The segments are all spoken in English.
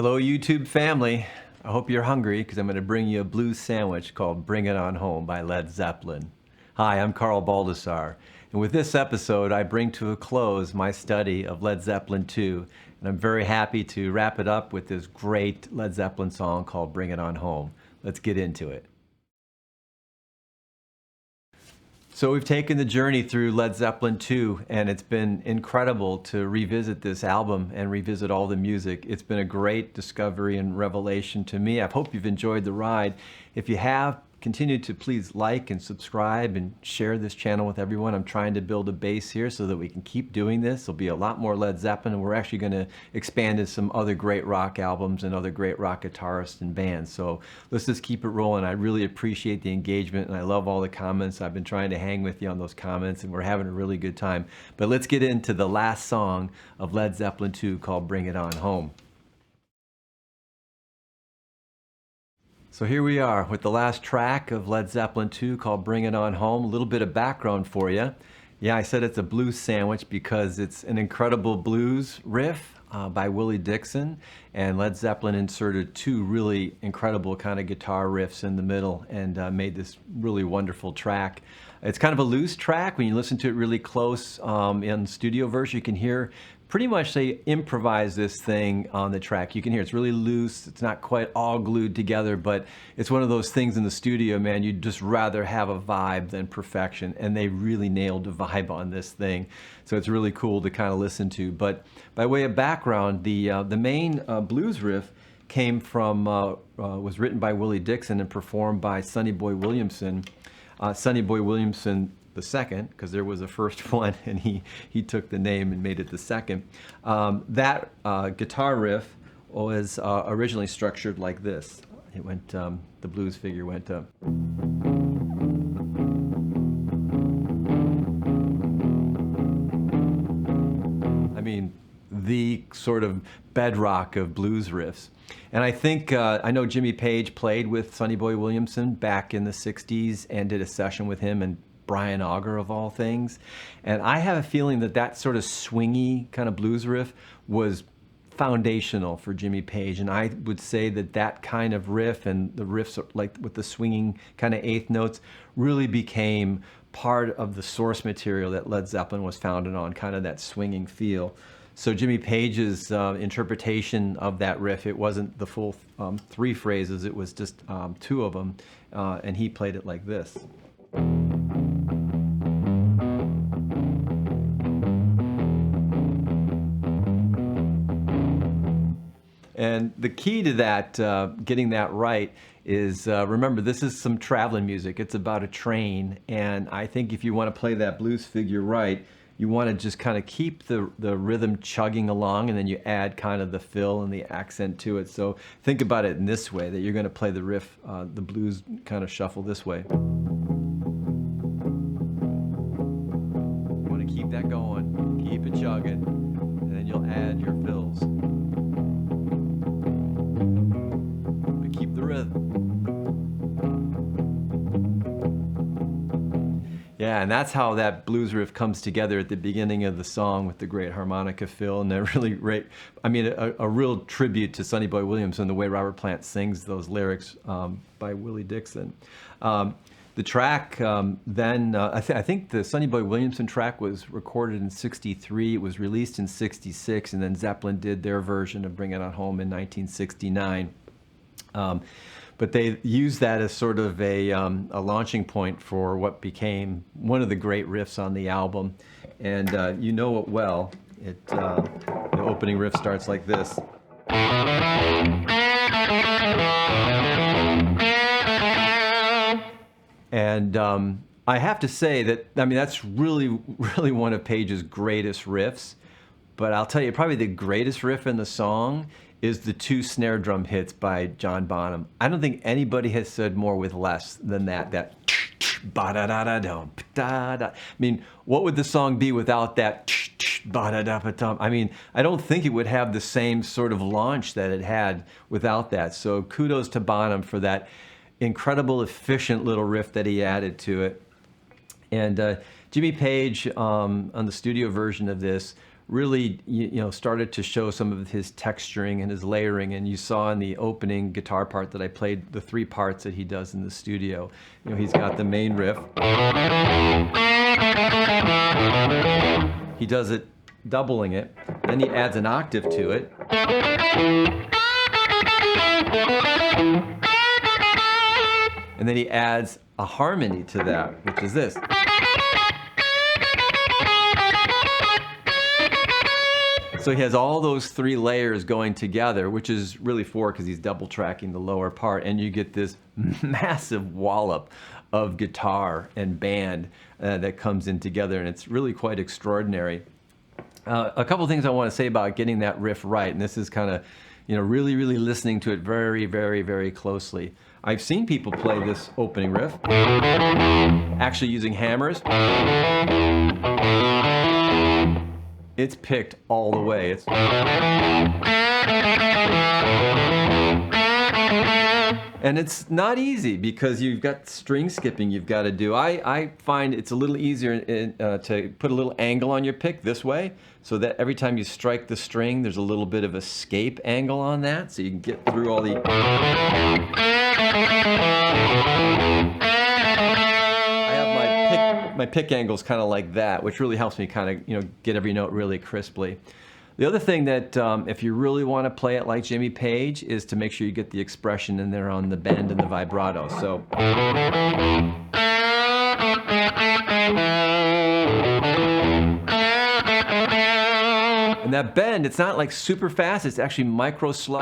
Hello YouTube family. I hope you're hungry because I'm going to bring you a blues sandwich called Bring It On Home by Led Zeppelin. Hi, I'm Carl Baldassarre, and with this episode I bring to a close my study of Led Zeppelin II, and I'm very happy to wrap it up with this great Led Zeppelin song called Bring It On Home. Let's get into it. So we've taken the journey through Led Zeppelin II, and it's been incredible to revisit this album and revisit all the music. It's been a great discovery and revelation to me. I hope you've enjoyed the ride. If you have, continue to please like and subscribe and share this channel with everyone. I'm trying to build a base here so that we can keep doing this. There'll be a lot more Led Zeppelin, and we're actually going to expand into some other great rock albums and other great rock guitarists and bands. So let's just keep it rolling. I really appreciate the engagement, and I love all the comments. I've been trying to hang with you on those comments, and we're having a really good time. But let's get into the last song of Led Zeppelin II called Bring It On Home. So here we are with the last track of Led Zeppelin II called Bring It On Home. A little bit of background for you. Yeah, I said it's a blues sandwich because it's an incredible blues riff by Willie Dixon, and Led Zeppelin inserted two really incredible kind of guitar riffs in the middle and made this really wonderful track. It's kind of a loose track. When you listen to it really close in the studio version, you can hear pretty much they improvise this thing on the track. You can hear it's really loose. It's not quite all glued together, but it's one of those things in the studio, man, you'd just rather have a vibe than perfection, and they really nailed the vibe on this thing. So it's really cool to kind of listen to. But by way of background, the main blues riff came from, was written by Willie Dixon and performed by Sonny Boy Williamson. Sonny Boy Williamson II, because there was a first one and he took the name and made it the second. That guitar riff was originally structured like this. It went, the blues figure went up. I mean, the sort of bedrock of blues riffs. And I think, I know Jimmy Page played with Sonny Boy Williamson back in the 60s and did a session with him and Brian Auger of all things. And I have a feeling that that sort of swingy kind of blues riff was foundational for Jimmy Page. And I would say that that kind of riff and the riffs like with the swinging kind of eighth notes really became part of the source material that Led Zeppelin was founded on, kind of that swinging feel. So Jimmy Page's interpretation of that riff, it wasn't the full three phrases, it was just two of them, and he played it like this. And the key to that, getting that right, is remember, this is some traveling music. It's about a train, and I think if you want to play that blues figure right, you want to just kind of keep the rhythm chugging along, and then you add kind of the fill and the accent to it. So think about it in this way, that you're going to play the riff, the blues kind of shuffle this way. You want to keep that going, keep it chugging, and then you'll add your fills. But keep the rhythm. Yeah, and that's how that blues riff comes together at the beginning of the song with the great harmonica fill, and a really great, I mean, a real tribute to Sonny Boy Williamson, the way Robert Plant sings those lyrics by Willie Dixon. The track then, I think the Sonny Boy Williamson track was recorded in '63, it was released in '66, and then Zeppelin did their version of Bring It On Home in 1969. But they used that as sort of a launching point for what became one of the great riffs on the album. And you know it well. The opening riff starts like this. And I have to say that, I mean, that's really one of Page's greatest riffs. But I'll tell you, probably the greatest riff in the song is the two snare drum hits by John Bonham. I don't think anybody has said more with less than that ba-da-da-da-dum, da-da. I mean, what would the song be without that ba-da-da-ba-dum? I mean, I don't think it would have the same sort of launch that it had without that. So kudos to Bonham for that incredible, efficient little riff that he added to it. And Jimmy Page, on the studio version of this, really, started to show some of his texturing and his layering. And you saw in the opening guitar part that I played the 3 parts that he does in the studio. He's got the main riff. He does it doubling it. Then he adds an octave to it. And then he adds a harmony to that, which is this. So he has all those 3 layers going together, which is really 4 because he's double tracking the lower part, and you get this massive wallop of guitar and band that comes in together, and it's really quite extraordinary. A couple things I want to say about getting that riff right, and this is kind of, really, really listening to it very, very, very closely. I've seen people play this opening riff, actually using hammers. It's picked all the way. And it's not easy because you've got string skipping you've got to do. I find it's a little easier to put a little angle on your pick this way, so that every time you strike the string, there's a little bit of escape angle on that, so you can get through all the... My pick angle's kind of like that, which really helps me kind of get every note really crisply. The other thing that if you really want to play it like Jimmy Page is to make sure you get the expression in there on the bend and the vibrato. So and that bend, it's not like super fast, it's actually micro slow.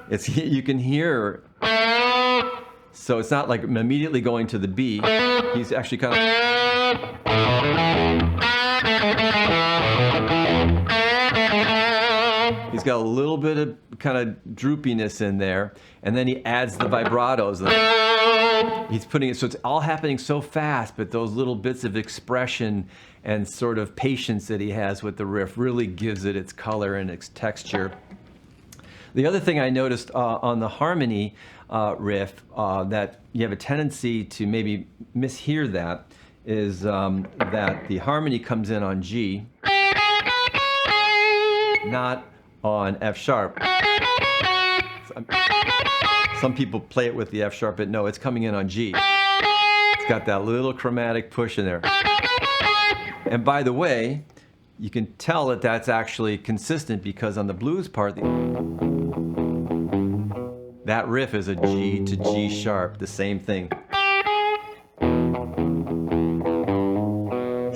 You can hear. So it's not like immediately going to the B. He's actually kind of... He's got a little bit of kind of droopiness in there, and then he adds the vibratos. He's putting it, so it's all happening so fast, but those little bits of expression and sort of patience that he has with the riff really gives it its color and its texture. The other thing I noticed on the harmony riff that you have a tendency to maybe mishear that is that the harmony comes in on G, not on F sharp. Some people play it with the F sharp, but no, it's coming in on G. It's got that little chromatic push in there. And by the way, you can tell that that's actually consistent because on the blues part, that riff is a G to G sharp, the same thing.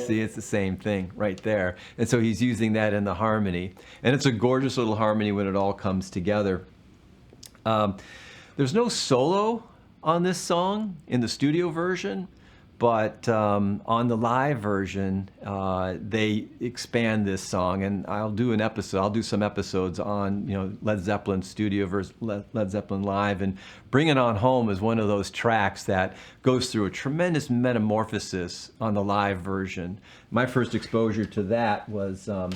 See, it's the same thing right there. And so he's using that in the harmony. And it's a gorgeous little harmony when it all comes together. There's no solo on this song in the studio version, but on the live version, they expand this song, and I'll do some episodes on Led Zeppelin studio versus Led Zeppelin live, and Bring It On Home is one of those tracks that goes through a tremendous metamorphosis on the live version. My first exposure to that was on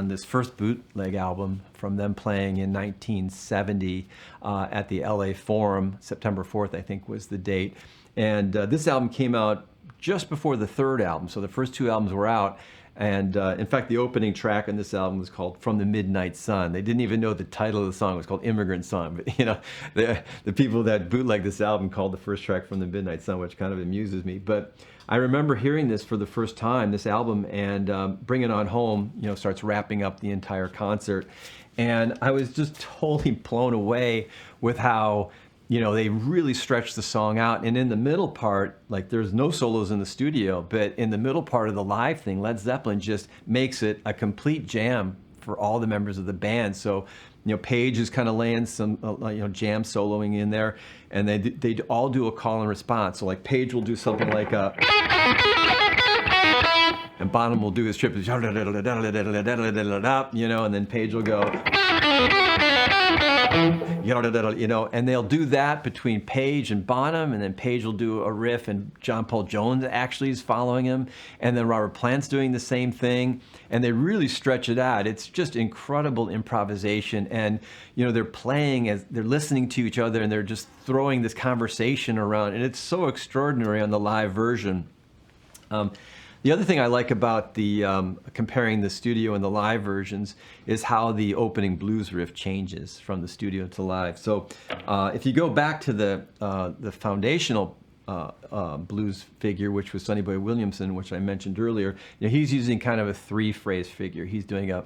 this first bootleg album from them playing in 1970 at the LA Forum. September 4th, I think, was the date. And this album came out just before the third album, so the first 2 albums were out. And in fact, the opening track on this album was called From the Midnight Sun. They didn't even know the title of the song was called Immigrant Song. But the people that bootlegged this album called the first track From the Midnight Sun, which kind of amuses me. But I remember hearing this for the first time, this album, and Bring It On Home, starts wrapping up the entire concert. And I was just totally blown away with how they really stretched the song out. And in the middle part, like, there's no solos in the studio, but in the middle part of the live thing, Led Zeppelin just makes it a complete jam for all the members of the band. So, Page is kind of laying some, jam soloing in there, and they all do a call and response. So, like, Page will do something like a... And Bonham will do his trip, and then Page will go... and they'll do that between Page and Bonham, and then Page will do a riff, and John Paul Jones actually is following him, and then Robert Plant's doing the same thing, and they really stretch it out. It's just incredible improvisation, and they're playing as they're listening to each other, and they're just throwing this conversation around, and it's so extraordinary on the live version. The other thing I like about the comparing the studio and the live versions is how the opening blues riff changes from the studio to live. So if you go back to the foundational blues figure, which was Sonny Boy Williamson, which I mentioned earlier, you know, he's using kind of a 3-phrase figure. He's doing a,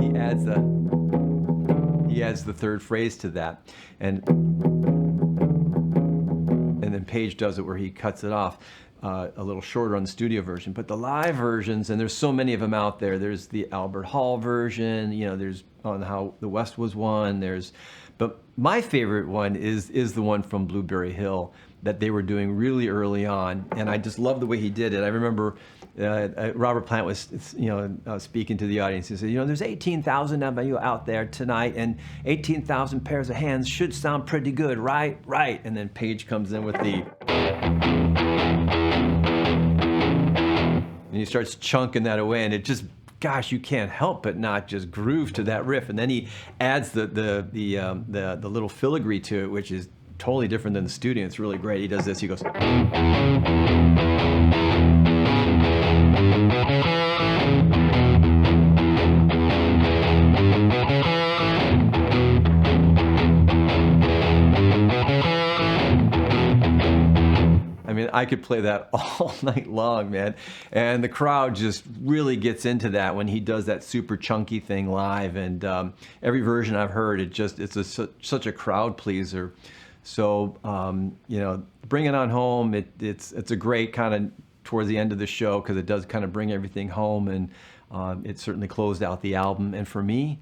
he adds the 3rd phrase to that, and then Page does it where he cuts it off a little shorter on the studio version. But the live versions, and there's so many of them out there. There's the Albert Hall version, you know, there's on How the West Was Won, but my favorite one is the one from Blueberry Hill that they were doing really early on, and I just love the way he did it. I remember Robert Plant was, speaking to the audience. He said, you know, there's 18,000 of you out there tonight, and 18,000 pairs of hands should sound pretty good, right? Right. And then Page comes in with the, and he starts chunking that away, and it just, gosh, you can't help but not just groove to that riff. And then he adds the little filigree to it, which is totally different than the studio. It's really great. He does this. He goes. I mean, I could play that all night long, man. And the crowd just really gets into that when he does that super chunky thing live. And every version I've heard, it's such a crowd pleaser. So, you know, Bring It On Home, it's a great kind of towards the end of the show, because it does kind of bring everything home, and it certainly closed out the album. And for me,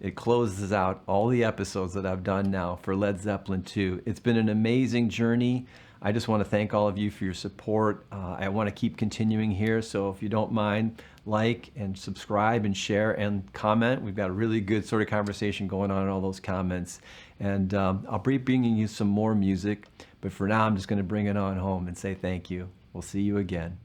it closes out all the episodes that I've done now for Led Zeppelin II. It's been an amazing journey. I just want to thank all of you for your support. I want to keep continuing here, so if you don't mind, like and subscribe and share and comment. We've got a really good sort of conversation going on in all those comments. And I'll be bringing you some more music, but for now I'm just going to bring it on home and say thank you. We'll see you again.